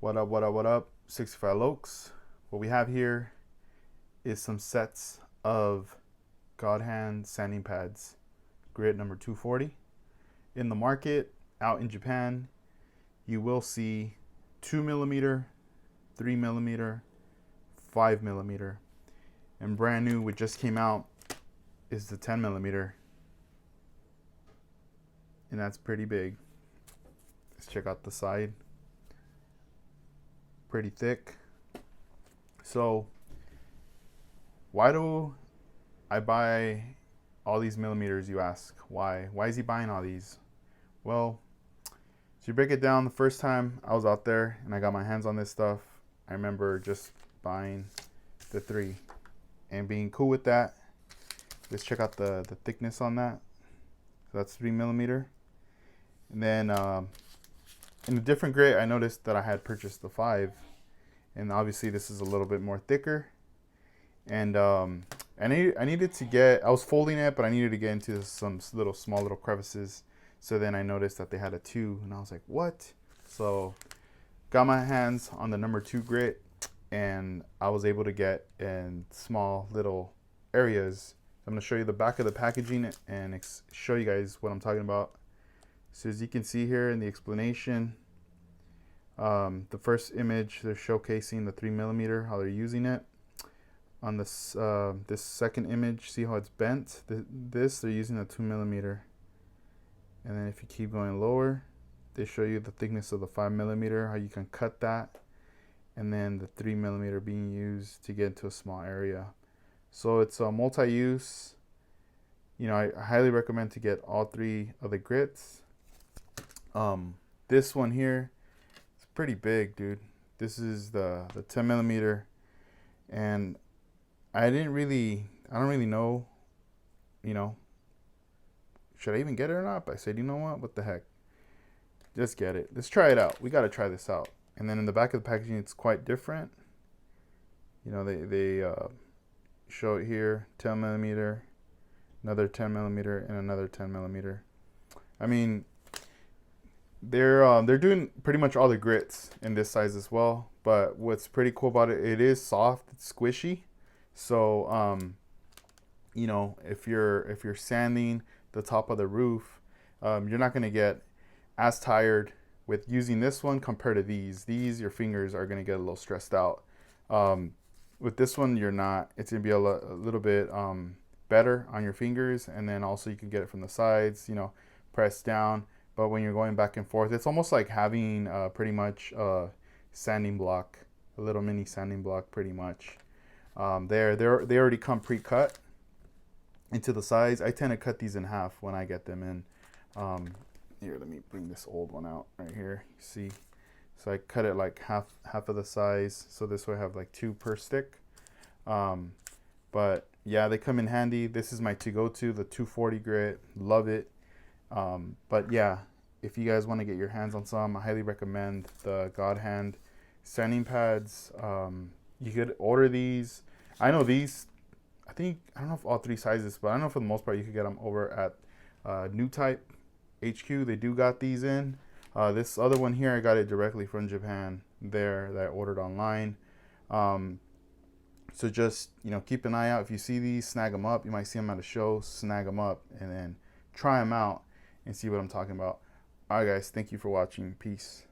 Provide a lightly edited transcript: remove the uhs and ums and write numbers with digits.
What up, what up, what up? 65 Lokes. What we have here is some sets of GodHand sanding pads, grit number 240. In the market, out in Japan, you will see 2mm, 3mm, 5mm. And brand new, which just came out, is the 10mm. And that's pretty big. Let's check out the side. Pretty thick. So why do I buy all these millimeters, you ask? Why is he buying all these? Well, so you break it down, the first time I was out there and I got my hands on this stuff, I remember just buying the 3 and being cool with that. Let's check out the thickness on that. So that's 3mm. And then in a different grit, I noticed that I had purchased the 5, and obviously this is a little bit more thicker. And I needed to get, I was folding it, but I needed to get into some small little crevices. So then I noticed that they had a 2, and I was like, what? So got my hands on the number 2 grit, and I was able to get in small little areas. I'm going to show you the back of the packaging and show you guys what I'm talking about. So as you can see here in the explanation, the first image, they're showcasing the 3mm, how they're using it. On this this second image, see how it's bent? They're using a 2mm. And then if you keep going lower, they show you the thickness of the 5mm, how you can cut that. And then the 3mm being used to get into a small area. So it's a multi-use. You know, I highly recommend to get all 3 of the grits. This one here, it's pretty big, dude. This is the 10mm, and I don't really know, you know, should I even get it or not? But I said, you know what the heck, just get it. Let's try it out. We got to try this out. And then in the back of the packaging, it's quite different. You know, they show it here, 10mm, another 10mm, and another 10mm. I mean, they're doing pretty much all the grits in this size as well. But what's pretty cool about it, it is soft, it's squishy. So you know, if you're sanding the top of the roof, you're not going to get as tired with using this one compared to these. Your fingers are going to get a little stressed out. With this one, you're not. It's going to be a little bit better on your fingers, and then also you can get it from the sides, you know, press down. But when you're going back and forth, it's almost like having pretty much a sanding block, a little mini sanding block, pretty much. They already come pre-cut into the size. I tend to cut these in half when I get them in. Here, let me bring this old one out right here. You see, so I cut it like half of the size, so this way I have like 2 per stick. But yeah, they come in handy. This is my to-go-to, the 240 grit. Love it. But yeah, if you guys want to get your hands on some, I highly recommend the GodHand sanding pads. You could order these. I know these, I don't know if all 3 sizes, but I know for the most part you could get them over at New Type HQ. They do got these in. This other one here, I got it directly from Japan there that I ordered online. So just, you know, keep an eye out. If you see these, snag them up. You might see them at a show, snag them up, and then try them out and see what I'm talking about. All right, guys, thank you for watching. Peace.